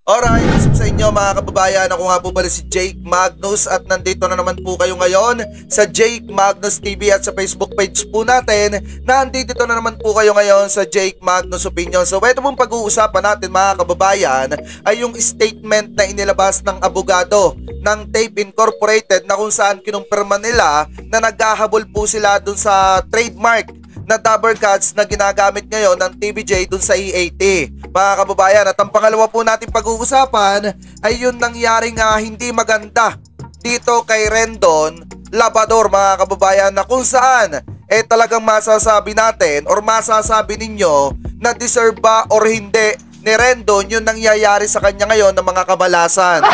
Alright, what's up sa inyo mga kababayan? Ako nga po pala si Jake Magnus at nandito na naman po kayo ngayon sa Jake Magnus TV at sa Facebook page po natin. Nandito na naman po kayo ngayon sa Jake Magnus Opinion. So ito pong pag-uusapan natin mga kababayan ay yung statement na inilabas ng abogado ng Tape Incorporated na kung saan kinumpirma nila na naghahabol po sila dun sa trademark na Dabber Cats na ginagamit ngayon ng TVJ dun sa E80. Mga kababayan, at ang pangalawa po natin pag-uusapan ay yung nangyaring hindi maganda dito kay Rendon Labrador mga kababayan, na kung saan talagang masasabi natin or masasabi ninyo na deserve ba or hindi ni Rendon yung nangyayari sa kanya ngayon ng mga kabalasan.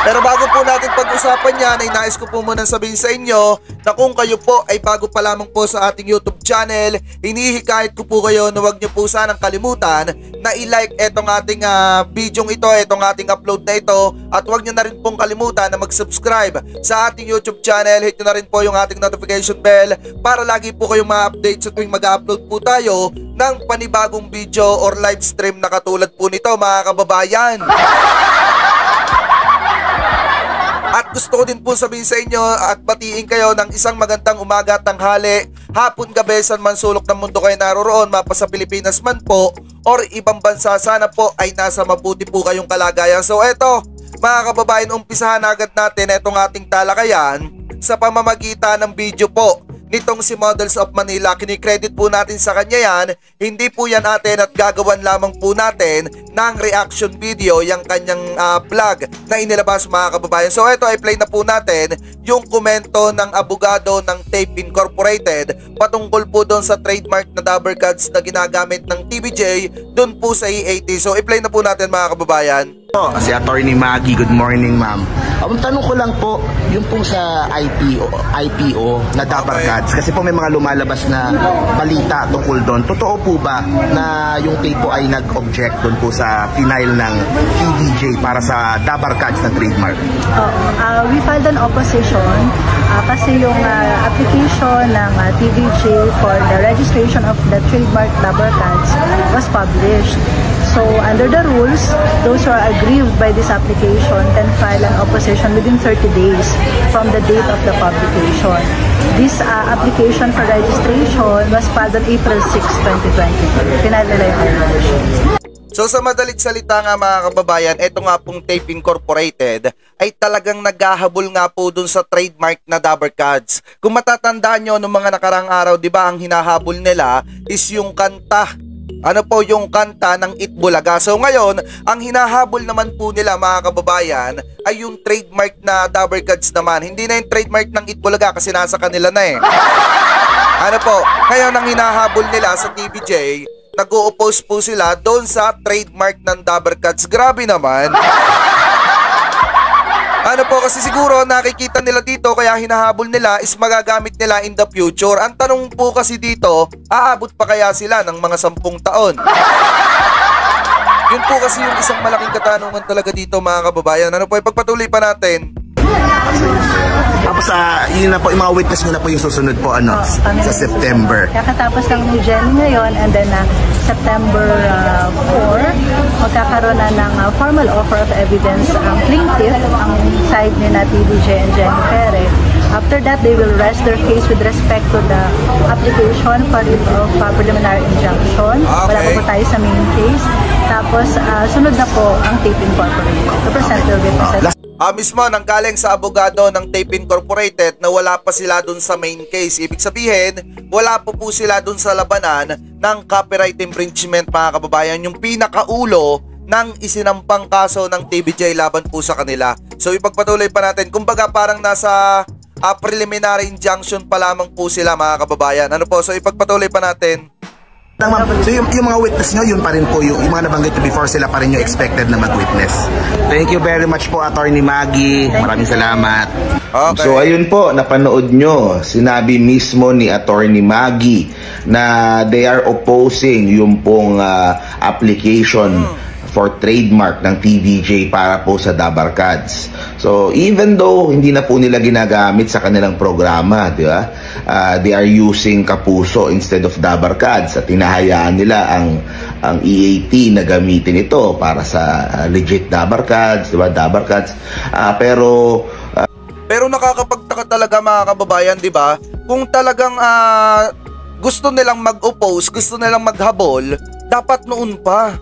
Pero bago po natin pag-usapan yan, ay nais ko po muna sabihin sa inyo na kung kayo po ay bago pa lamang po sa ating YouTube channel, hinihikayat ko po kayo na huwag nyo po sanang kalimutan na i-like etong ating video ito, etong ating upload na ito, at huwag nyo na rin pong kalimutan na mag-subscribe sa ating YouTube channel. Hit nyo na rin po yung ating notification bell para lagi po kayong ma-update sa tuwing mag-upload po tayo ng panibagong video or live stream na katulad po nito mga kababayan. At gusto ko din po sabihin sa inyo at batiin kayo ng isang magandang umaga, tanghali, hapon, gabi, saan man sulok ng mundo kayo naroroon, mapa sa Pilipinas man po or ibang bansa, sana po ay nasa mabuti po kayong kalagayan. So eto mga kababayan, umpisahan agad natin itong ating talakayan sa pamamagitan ng video po nitong si Models of Manila. Kinikredit po natin sa kanya yan, hindi po yan atin at gagawan lamang po natin ng reaction video yung kanyang vlog na inilabas mga kababayan. So ito ay play na po natin yung komento ng abogado ng Tape Incorporated patungkol po doon sa trademark na Dabber Cats na ginagamit ng TVJ doon po sa E80. So i-play na po natin mga kababayan. Si Attorney Maggie, good morning ma'am. Ang tanong ko lang po, yung pong sa IPO na Dabber Cats, kasi po may mga lumalabas na balita tungkol doon. Totoo po ba na yung tape po ay nag-object doon po sa final ng TVJ para sa Dabber Cats na trademark? We filed an opposition kasi yung application ng TVJ for the registration of the trademark Dabber Cats was published. So under the rules, those who are aggrieved by this application can file an opposition within 30 days from the date of the publication. This application for registration was filed on April 6, 2023. Final nila yung application. So sa madalit salita nga mga kababayan, ito nga pong Tape Incorporated ay talagang naghahabol nga po dun sa trademark na Dabber Cats. Kung matatandaan nyo noong mga nakarang araw, di ba, ang hinahabol nila is yung kanta. Ano po yung kanta ng Itbulaga. So ngayon, ang hinahabol naman po nila mga kababayan ay yung trademark na Dabber Cats naman. Hindi na yung trademark ng Itbulaga kasi nasa kanila na eh. Ano po, ngayon ang hinahabol nila sa TVJ, nag-o-oppose po sila doon sa trademark ng Dabber Cats. Grabe naman. Ano po, kasi siguro nakikita nila dito kaya hinahabol nila is magagamit nila in the future. Ang tanong po kasi dito, aabot pa kaya sila ng mga 10 taon? Yun po kasi yung isang malaking katanungan talaga dito mga kababayan. Ano po, ipagpatuloy pa natin. Tapos yun na po, yung mga witness nyo na po yung susunod po sa September. Kakatapos lang ni Jenny ngayon, and then September 4, magkakaroon na ng formal offer of evidence ang plaintiff, ang side ni na TVJ and Jenny Ferre. After that, they will rest their case with respect to the application for preliminary injunction. Okay. Wala po tayo sa main case. Tapos, sunod na po ang Tape Incorporated. Representative will present. Mismo nanggaling sa abogado ng Tape Incorporated na wala pa sila dun sa main case. Ibig sabihin, wala po sila dun sa labanan ng copyright infringement mga kababayan. Yung pinakaulo ng isinampang kaso ng TVJ laban po sa kanila. So ipagpatuloy pa natin. Kumbaga parang nasa preliminary injunction pa lamang po sila mga kababayan. Ano po? So ipagpatuloy pa natin. So yung mga witness nyo, yun pa rin po yung mga nabanggit before, sila pa rin yung expected na mag-witness. Thank you very much po Attorney Maggie. Maraming salamat. Okay. So ayun po, napanood nyo, sinabi mismo ni Attorney Maggie na they are opposing yung pong application for trademark ng TVJ para po sa Dabber Cats. So even though hindi na po nila ginagamit sa kanilang programa, di ba? They are using Kapuso instead of Dabber Cats at hinahayaan nila ang ang EAT na gamitin ito para sa legit Dabarkads, di ba? Dabarkads. Pero nakakapagtaka talaga mga kababayan, di ba? Kung talagang gusto nilang mag-oppose, gusto nilang maghabol, dapat noon pa.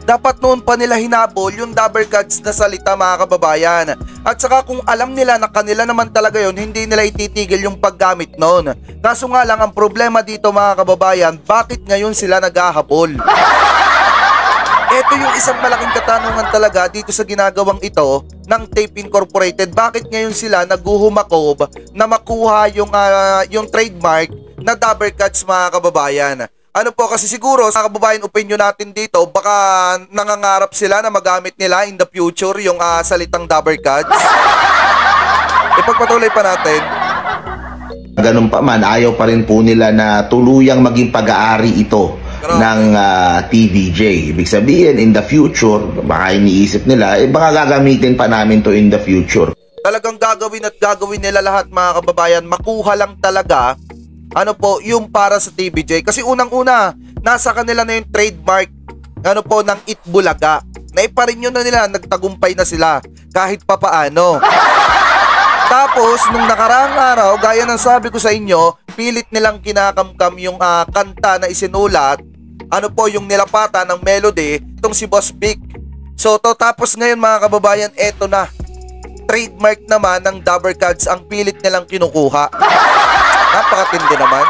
Dapat noon pa nila hinabol yung Dabarkads na salita mga kababayan. At saka kung alam nila na kanila naman talaga yon, hindi nila ititigil yung paggamit noon. Kaso nga lang ang problema dito mga kababayan, bakit ngayon sila naghahabol? Ito yung isang malaking katanungan talaga dito sa ginagawang ito ng Tape Incorporated. Bakit ngayon sila naghuhumakob na makuha yung trademark na Dabarkads mga kababayan? Ano po kasi siguro sa kababayan opinion natin dito, baka nangangarap sila na magamit nila in the future yung salitang Dabarkads. Ipagpatuloy pa natin. Ganun pa man, ayaw pa rin po nila na tuluyang maging pag-aari ito ng TVJ. Ibig sabihin, in the future, baka iniisip nila, baka gagamitin pa namin to in the future. Talagang gagawin at gagawin nila lahat mga kababayan, makuha lang talaga yung para sa TVJ. Kasi unang-una, nasa kanila na yung trademark ng Itbulaga. Naiparinyo na nila, nagtagumpay na sila kahit papaano. Tapos, nung nakaraang araw, gaya ng sabi ko sa inyo, pilit nilang kinakamkam yung kanta na isinulat, yung nilapatan ng melody, itong si Boss Vic. So, tapos ngayon mga kababayan, eto na. Trademark naman ng Dabarkads ang pilit nilang kinukuha. Napakatindi naman.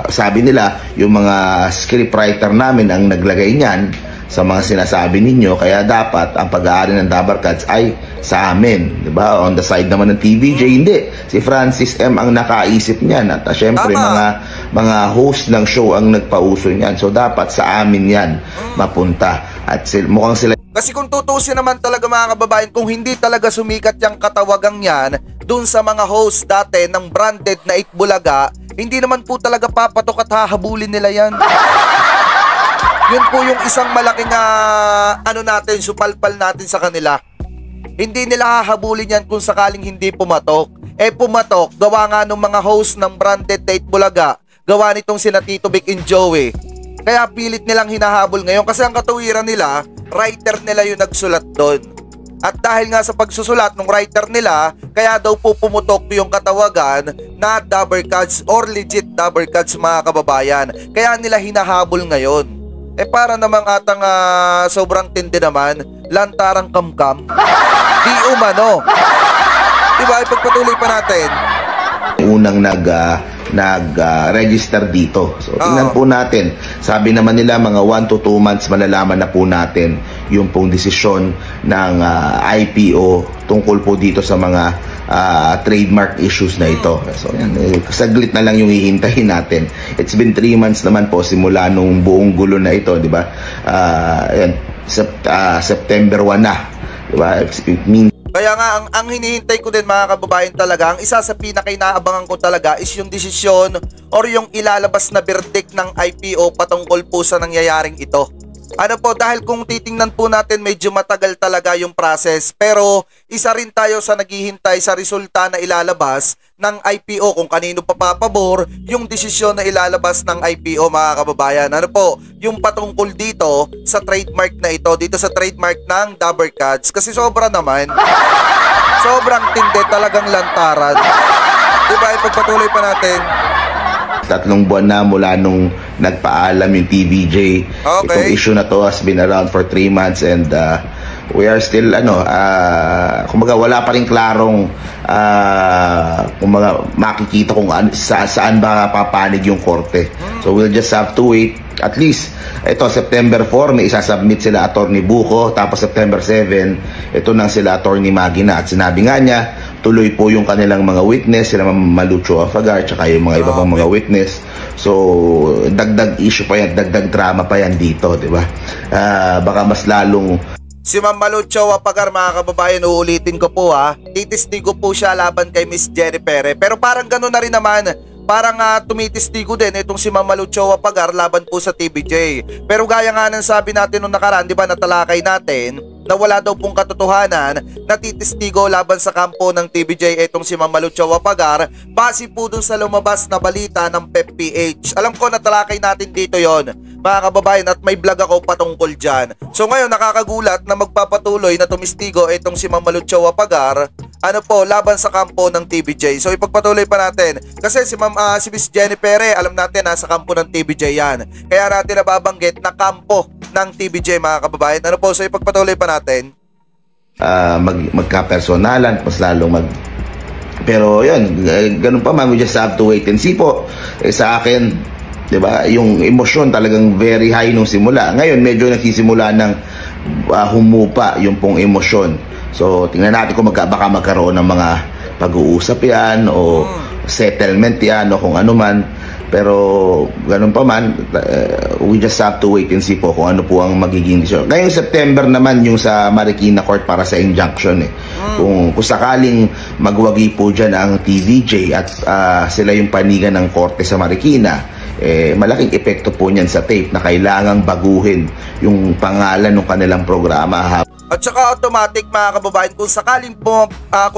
Sabi nila, yung mga scriptwriter namin ang naglagay niyan sa mga sinasabi ninyo, kaya dapat ang pag-aari ng Dabarkads ay sa amin, di ba? On the side naman ng TVJ, hindi. Si Francis M ang nakaisip niyan at syempre mga host ng show ang nagpauso niyan. So dapat sa amin yan mapunta. At mukhang sila. Kasi kung tutusin naman talaga mga kababayan, kung hindi talaga sumikat yung katawagang yan dun sa mga host dati ng branded na Itbulaga, hindi naman po talaga papatok at hahabulin nila yan. Yun po yung isang malaking supalpal natin sa kanila. Hindi nila hahabulin yan kung sakaling hindi pumatok. Pumatok, gawa nga ng mga host ng branded na Itbulaga, gawa nitong sina Tito Vic and Joey. Kaya pilit nilang hinahabol ngayon kasi ang katuwiran nila, writer nila yung nagsulat doon. At dahil nga sa pagsusulat ng writer nila, kaya daw po pumutok yung katawagan na Dabarkads or legit Dabarkads mga kababayan. Kaya nila hinahabol ngayon. Para namang atang sobrang tindi naman, lantarang kamkam. Di umano. Diba, ipagpatuloy pa natin. Unang nag-register dito. So, tingnan po natin. Sabi naman nila, mga 1 to 2 months malalaman na po natin yung pong desisyon ng IPO tungkol po dito sa mga trademark issues na ito. So, saglit na lang yung hihintayin natin. It's been 3 months naman po simula nung buong gulo na ito, di ba? September 1 na. Di ba? It means kaya nga, ang hinihintay ko din mga kababayan talaga, ang isa sa pinakainaabangan ko talaga is yung desisyon or yung ilalabas na verdict ng IPO patungkol po sa nangyayaring ito. Dahil kung titingnan po natin medyo matagal talaga yung process, pero isa rin tayo sa naghihintay sa resulta na ilalabas ng IPO kung kanino papapabor yung desisyon na ilalabas ng IPO mga kababayan. Yung patungkol dito sa trademark na ito, dito sa trademark ng Dabarkads, kasi sobra naman. Sobrang tindi, talagang lantaran. Diba, ipagpatuloy pa natin. 3 buwan na mula nung nagpaalam yung TVJ. Okay. Itong issue na to has been around for 3 months and we are still kumbaga wala pa rin klarong kumbaga makikita kung saan ba papanig yung korte. So we'll just have to wait. At least ito September 4 may isasubmit sila Attorney Buko, tapos September 7 ito nang sila Attorney Maggie na, at sinabi nga niya tuloy po yung kanilang mga witness, sila Malucho Afagar, tsaka yung mga iba pang mga witness. So, dagdag issue pa yan, dagdag drama pa yan dito, di ba? Baka mas lalong. Si Ma'am Malucho Afagar mga kababayan, uulitin ko po titistigo po siya laban kay Miss Jenny Pere. Pero parang gano'n na rin naman, parang tumitistigo din itong si Ma'am Malucho Afagar laban po sa TVJ. Pero gaya nga ng sabi natin nung nakaraan, di ba, natalakay natin, na wala daw pong katotohanan na titistigo laban sa kampo ng TVJ itong si Ma'am Malu Chawapagar base po dun sa lumabas na balita ng PEP-PH. Alam ko natalakay natin dito yon mga kababayan at may vlog ako patungkol dyan. So ngayon nakakagulat na magpapatuloy na tumistigo itong si Ma'am Malu Chawapagar laban sa kampo ng TVJ. So ipagpatuloy pa natin kasi si Miss Jenny Pere alam natin nasa kampo ng TVJ yan. Kaya natin nababanggit na kampo ng TVJ mga kababayan. So ipagpatuloy pa natin. Magka-personalan, mas lalong pero yun, ganun pa man, we just have to wait and see po. Sa akin, diba, yung emosyon talagang very high nung simula. Ngayon, medyo nagsisimula ng humupa yung pong emosyon. So, tingnan natin kung baka magkaroon ng mga pag-uusap yan o settlement yan o kung ano man. Pero, ganun pa man, we just have to wait and see po kung ano po ang magiging decision. Ngayong September naman yung sa Marikina Court para sa injunction eh. Kung sakaling magwagi po dyan ang TVJ at sila yung panigan ng korte sa Marikina, malaking epekto po niyan sa tape na kailangang baguhin yung pangalan ng kanilang programa. At saka automatic mga kababayan, kung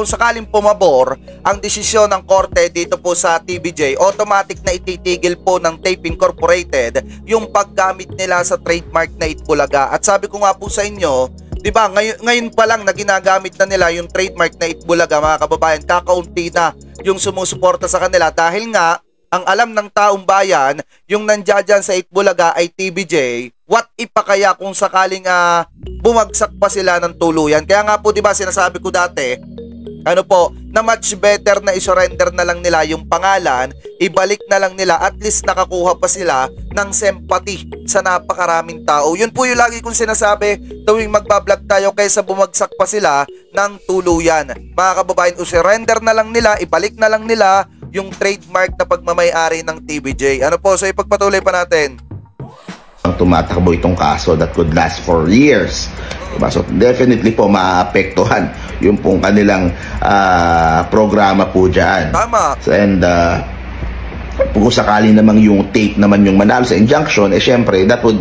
sakaling pumabor ang desisyon ng korte dito po sa TVJ, automatic na ititigil po ng Tape Incorporated yung paggamit nila sa trademark na Itbulaga. At sabi ko nga po sa inyo, diba, ngayon pa lang na ginagamit na nila yung trademark na Itbulaga mga kababayan, kakaunti na yung sumusuporta sa kanila dahil nga ang alam ng taong bayan, yung nandiyan sa Itbulaga ay TVJ. What if pa kaya kung sakaling bumagsak pa sila ng tuluyan? Kaya nga po, di ba, sinasabi ko dati, na much better na isurrender na lang nila yung pangalan, ibalik na lang nila, at least nakakuha pa sila ng sympathy sa napakaraming tao. Yun po yung lagi kong sinasabi tuwing magbablog tayo kaysa bumagsak pa sila ng tuluyan. Mga kababayan, surrender na lang nila, ibalik na lang nila yung trademark na pagmamay-ari ng TVJ. So ipagpatuloy pa natin. Tumatakbo itong kaso that could last for years. Diba? So definitely po maapektuhan yung pong kanilang programa po dyan. Tama. And kung sakali namang yung tape naman yung manalo sa injunction, syempre that would,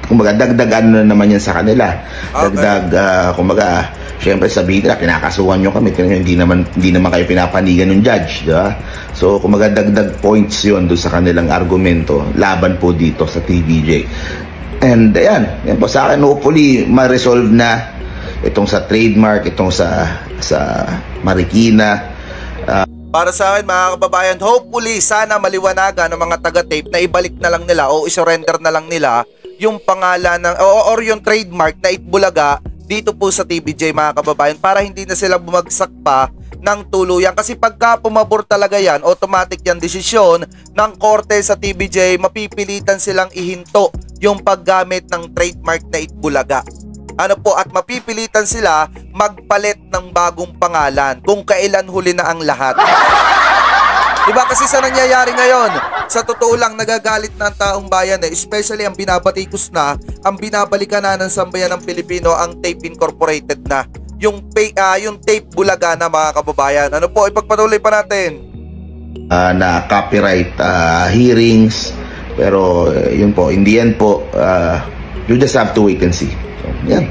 kumbaga, dagdagan na naman yan sa kanila. Okay. Kumbaga, syempre sabihin nila, kinakasuhan nyo kami, hindi naman kayo pinapanigan ng judge, diba? So, kumbaga, dagdag points yun doon sa kanilang argumento, laban po dito sa TVJ. And, yan po sa akin, hopefully, ma-resolve na itong sa trademark, itong sa Marikina. Para sa akin mga kababayan, hopefully, sana maliwanagan ng mga taga-tape na ibalik na lang nila o isurrender na lang nila yung pangalan ng or yung trademark na Itbulaga dito po sa TVJ mga kababayan, para hindi na sila bumagsak pa ng tuluyan. Kasi pagka pumabor talaga yan, automatic yan desisyon ng korte sa TVJ, mapipilitan silang ihinto yung paggamit ng trademark na Itbulaga. At mapipilitan sila magpalit ng bagong pangalan kung kailan huli na ang lahat. Diba kasi sa nangyayari ngayon, sa totoo lang nagagalit na ang taong bayan especially ang binabatikos na, ang binabalikan na ng sambayan ng Pilipino ang Tape Incorporated na. Yung Tape Bulaga na mga kababayan. Ipagpatuloy pa natin. Na copyright hearings, pero yun po, in the end po, you just have to wait and see. So, yan.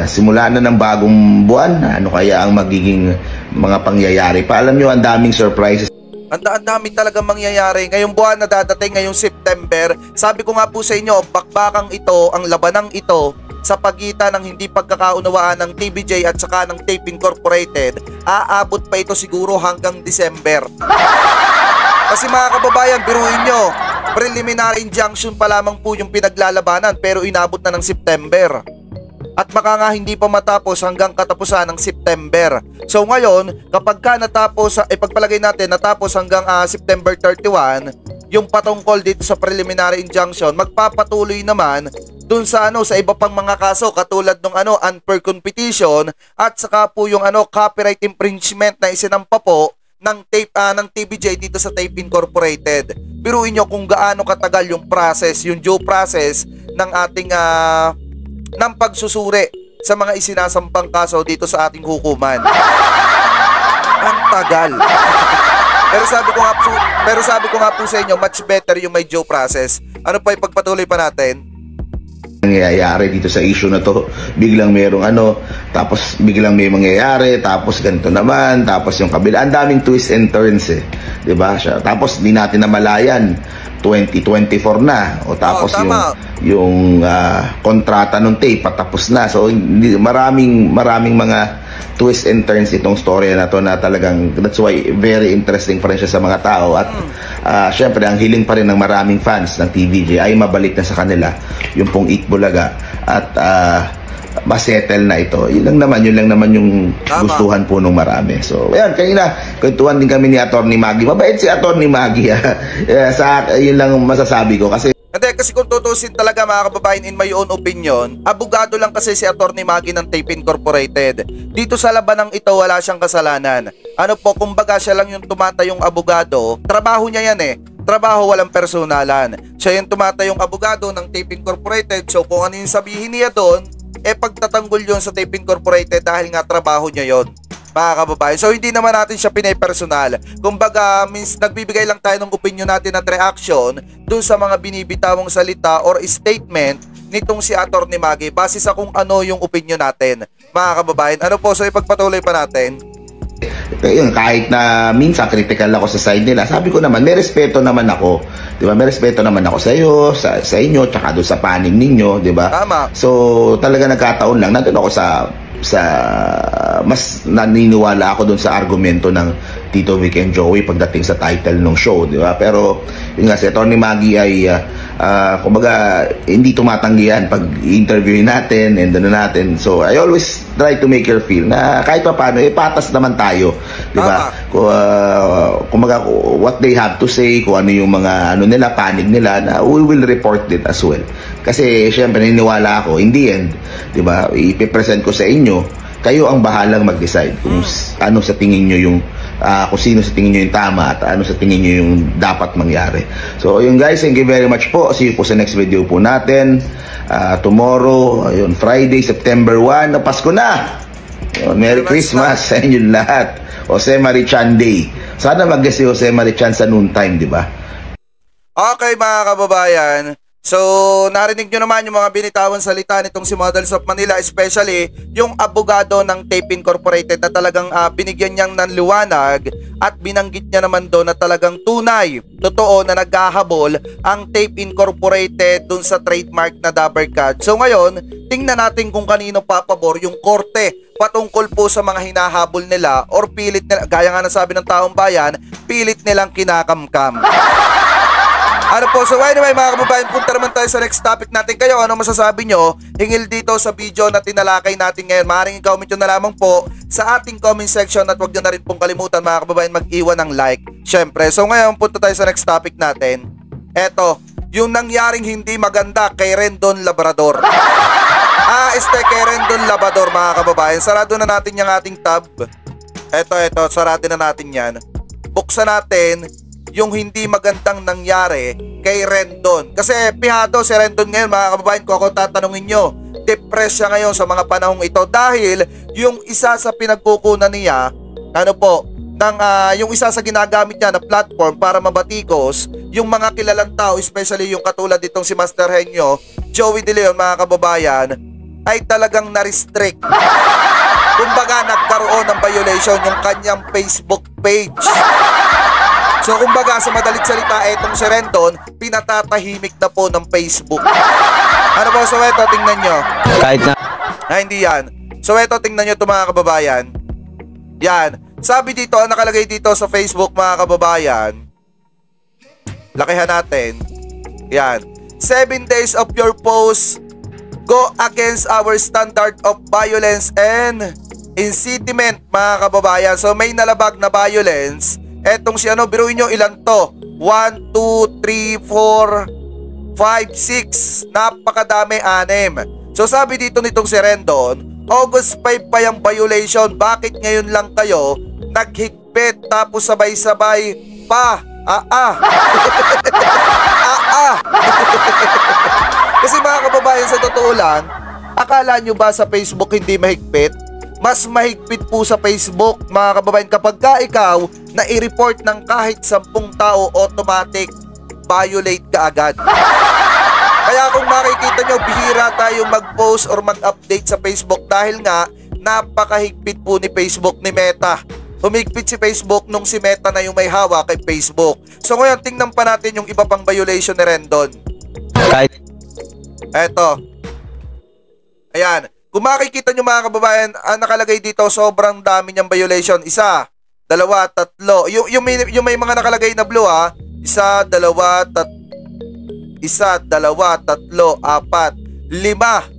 Simula na ng bagong buwan, ano kaya ang magiging mga pangyayari pa. Alam nyo, ang daming surprises. Ang dami talaga mangyayari. Ngayong buwan na dadating, ngayong September, sabi ko nga po sa inyo, bakbakang ito, ang labanang ito, sa pagitan ng hindi pagkakaunawaan ng TVJ at saka ng Tape Incorporated, aabot pa ito siguro hanggang December. Kasi mga kababayan, biruin nyo, preliminary injunction pa lamang po yung pinaglalabanan pero inabot na ng September. At baka nga hindi pa matapos hanggang katapusan ng September. So ngayon, kapag ka natapos, pagpalagay natin natapos hanggang September 31, yung patungkol dito sa preliminary injunction, magpapatuloy naman dun sa sa iba pang mga kaso katulad ng unfair competition at saka po yung copyright infringement na isinampa po ng TVJ dito sa Tape Incorporated. Biruin nyo kung gaano katagal yung process, yung due process ng ating ng pagsusuri sa mga isinasampang kaso dito sa ating hukuman. Ang tagal. pero sabi ko nga po sa inyo, much better yung may due process. Ipagpatuloy pa natin? nangyayari dito sa issue na to. Biglang merong tapos biglang may mangyayari, tapos ganito naman, tapos yung kabila. Ang daming twists and turns diba? Tapos di natin namalayan 2024 na o tapos yung kontrata ng tape patapos na. So maraming mga twists and turns itong story na to, na talagang that's why very interesting pa rin siya sa mga tao. At syempre ang hiling pa rin ng maraming fans ng TVJ ay mabalik na sa kanila yung pong Eat Bulaga at masettle na ito. Yun lang naman yung gustuhan po nung marami. So, ayan, kanina, kwentuhan din kami ni Atty. Maggie. Mabait si Atty. Maggie. Yun lang masasabi ko. Kasi kung tutusin talaga mga kababayan, in my own opinion, abogado lang kasi si Atty. Maggie ng Tape Incorporated. Dito sa labanang ito, wala siyang kasalanan. Kumbaga siya lang yung tumatayong abogado. Trabaho niya yan trabaho, walang personalan. Siya yung tumatayong abogado ng Tape Incorporated. So kung ano yung sabihin niya doon, pagtatanggol yon sa Tape Incorporated dahil nga trabaho niya yon, mga kababayan. So hindi naman natin siya pinay-personal. Kumbaga, nagbibigay lang tayo ng opinion natin at reaction dun sa mga binibitawang salita or statement nitong si Atty. Maggie base sa kung ano yung opinion natin, mga kababayan. So ipagpatuloy pa natin. Kahit na minsan critical ako sa side nila, sabi ko naman, may respeto naman ako. Di ba? May respeto naman ako sa iyo, sa inyo, tsaka doon sa panig ninyo, di ba? Tama. So, talaga nagkataon lang, nandun ako sa mas naniniwala ako doon sa argumento ng Tito Vic and Joey pagdating sa title ng show, di ba? Pero yun nga, si Atty. Maggie ay kumbaga hindi tumatanggihan pag interviewin natin and natin. So I always try to make her feel na kahit pa paano patas naman tayo, di ba? Kumbaga what they have to say, kung ano yung mga nila, panig nila, na we will report it as well. Kasi syempre naniniwala ako in the end, di ba, ipipresent ko sa inyo, kayo ang bahalang mag-decide kung ano sa tingin nyo yung kung sino sa tingin nyo yung tama at ano sa tingin nyo yung dapat mangyari. So yun guys, thank you very much po. See you po sa next video po natin tomorrow, Friday, September 1 na Pasko na. Merry Christmas sa inyo lahat. Jose Marichan Day. Sana mag-guess si Jose Marichan sa noontime, di ba? Okay mga kababayan, so narinig nyo naman yung mga binitawan salita nitong si Models of Manila, especially yung abogado ng Tape Incorporated na talagang binigyan niyang ng liwanag at binanggit niya naman doon na talagang tunay, totoo na naghahabol ang Tape Incorporated dun sa trademark na Dabber Cat. So ngayon, tingnan natin kung kanino papabor yung korte patungkol po sa mga hinahabol nila or pilit nila, gaya nga nasabi ng taong bayan, pilit nilang kinakamkam. So anyway mga kababayan, punta naman tayo sa next topic natin. Kayo, ano masasabi nyo hingil dito sa video na tinalakay natin ngayon? Maaaring i-comment nyo na lamang po sa ating comment section at huwag nyo na rin pong kalimutan mga kababayan mag-iwan ng like, syempre. So ngayon, punta tayo sa next topic natin. Eto, yung nangyaring hindi maganda kay Rendon Labrador. Kay Rendon Labrador mga kababayan. Sarado na natin yung ating tab. Eto, sarado na natin yan. Buksan natin yung hindi magandang nangyari kay Rendon. Kasi pihado si Rendon ngayon mga kababayan. Kung ako tatanungin nyo, depressed siya ngayon sa mga panahong ito dahil yung isa sa pinagkukunan niya, yung isa sa ginagamit niya na platform para mabatikos yung mga kilalang tao, especially yung katulad ditong si Master Henyo, Joey De Leon mga kababayan, ay talagang na-restrict. Kumbaga nagkaroon ng violation yung kanyang Facebook page. So kumbaga sa madalit salita, etong si Rendon, pinatatahimik na po ng Facebook. So eto, tingnan nyo. Kahit na hindi yan. So eto, tingnan nyo ito mga kababayan. Yan. Sabi dito, ang nakalagay dito sa Facebook mga kababayan, lakihan natin. Yan. 7 days of your post go against our standard of violence and incitement mga kababayan. So may nalabag na violence. Etong si biruin nyo ilan to? 1, 2, 3, 4, 5, 6. Napakadami, 6. So sabi dito nitong si Rendon, August 5 pa yung violation. Bakit ngayon lang kayo naghigpit tapos sabay-sabay pa? Kasi mga kababayan, sa totoo lang, akala nyo ba sa Facebook hindi mahigpit? Mas mahigpit po sa Facebook mga kababayan kapag ikaw na i-report ng kahit 10 tao, automatic violate ka agad. Kaya kung makikita nyo, bihira tayo mag-post or mag-update sa Facebook dahil nga napakahigpit po ni Facebook, ni Meta. Humigpit si Facebook nung si Meta na yung may hawak kay Facebook. So ngayon, tingnan pa natin yung iba pang violation ni Rendon. Eto. Ayan. Kung makikita nyo mga kababayan, nakalagay dito sobrang dami niyang violation. 1, 2, 3. Yung may mga nakalagay na blue ha. 1, 2, 3. 1, 2, 3, 4, 5.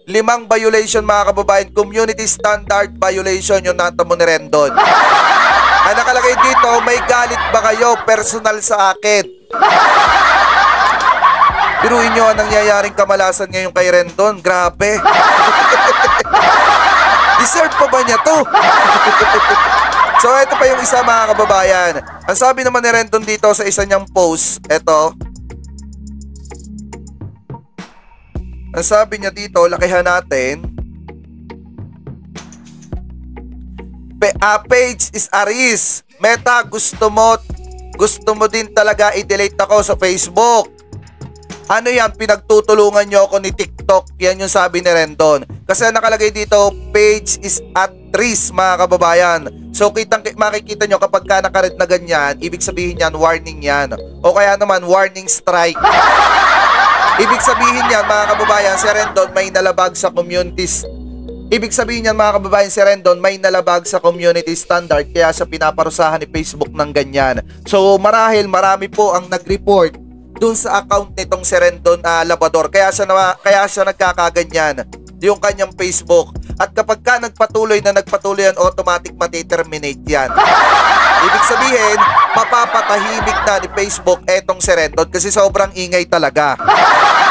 5 violation mga kababayan. Community standard violation yung natamo ni Rendon. Ang nakalagay dito, may galit ba kayo personal sa akin? Piruin nyo ang nangyayaring kamalasan ngayon kay Rendon. Grabe. Deserve pa ba niya to? So ito pa yung isa mga kababayan. Ang sabi naman ni Rendon dito sa isa niyang post, ito. Ang sabi niya dito, lakihan natin. Page is Aris. Meta, gusto mo din talaga i-delete ako sa Facebook. Ano yan, pinagtutulungan nyo ako ni TikTok. Yan yung sabi ni Rendon. Kasi nakalagay dito, page is at risk mga kababayan. So makikita nyo kapag ka nakaread na ganyan, ibig sabihin yan, warning yan. O kaya naman, warning strike. Ibig sabihin yan mga kababayan, si Rendon may nalabag sa communities. Ibig sabihin yan mga kababayan, si Rendon may nalabag sa community standard kaya siya pinaparusahan ni Facebook ng ganyan. So marahil marami po ang nag-report dun sa account nitong si Rendon Labrador. Kaya siya nagkakaganyan yung kanyang Facebook. At kapag ka nagpatuloy yan, automatic matiterminate yan. Ibig sabihin, mapapatahimik na ni Facebook etong si Rendon kasi sobrang ingay talaga.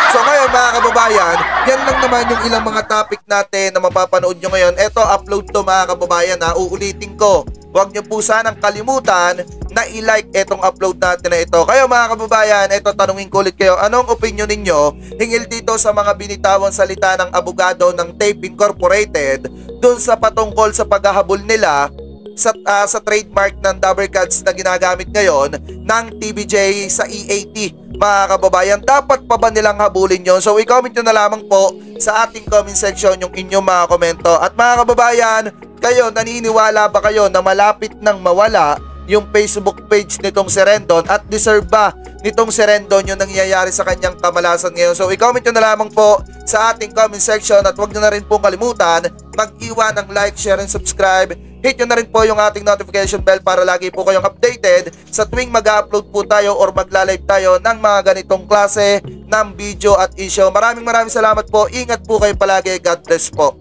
So ngayon mga kababayan, yan lang naman yung ilang mga topic natin na mapapanood nyo ngayon. Eto, upload to mga kababayan ha. Uulitin ko. Huwag nyo po sanang kalimutan na i-like etong upload natin na ito. Kayo mga kababayan, eto tanungin ko ulit kayo. Anong opinion ninyo hingil dito sa mga binitawang salita ng abogado ng Tape Incorporated dun sa patungkol sa paghahabol nila sa trademark ng Dabber Cats na ginagamit ngayon ng TVJ sa EAT? Mga kababayan, dapat pa ba nilang habulin yon? So i-comment nyo na lamang po sa ating comment section yung inyong mga komento. At mga kababayan, kayo, naniniwala ba kayo na malapit nang mawala yung Facebook page nitong si Rendon at deserve ba nitong si Rendon yung nangyayari sa kanyang kamalasan ngayon? So i-comment nyo na lamang po sa ating comment section at huwag nyo na rin pong kalimutan mag-iwan ng like, share, and subscribe. Hit nyo na rin po yung ating notification bell para lagi po kayong updated sa tuwing mag-upload po tayo or magla-live tayo ng mga ganitong klase ng video at issue. Maraming salamat po. Ingat po kayo palagi. God bless po.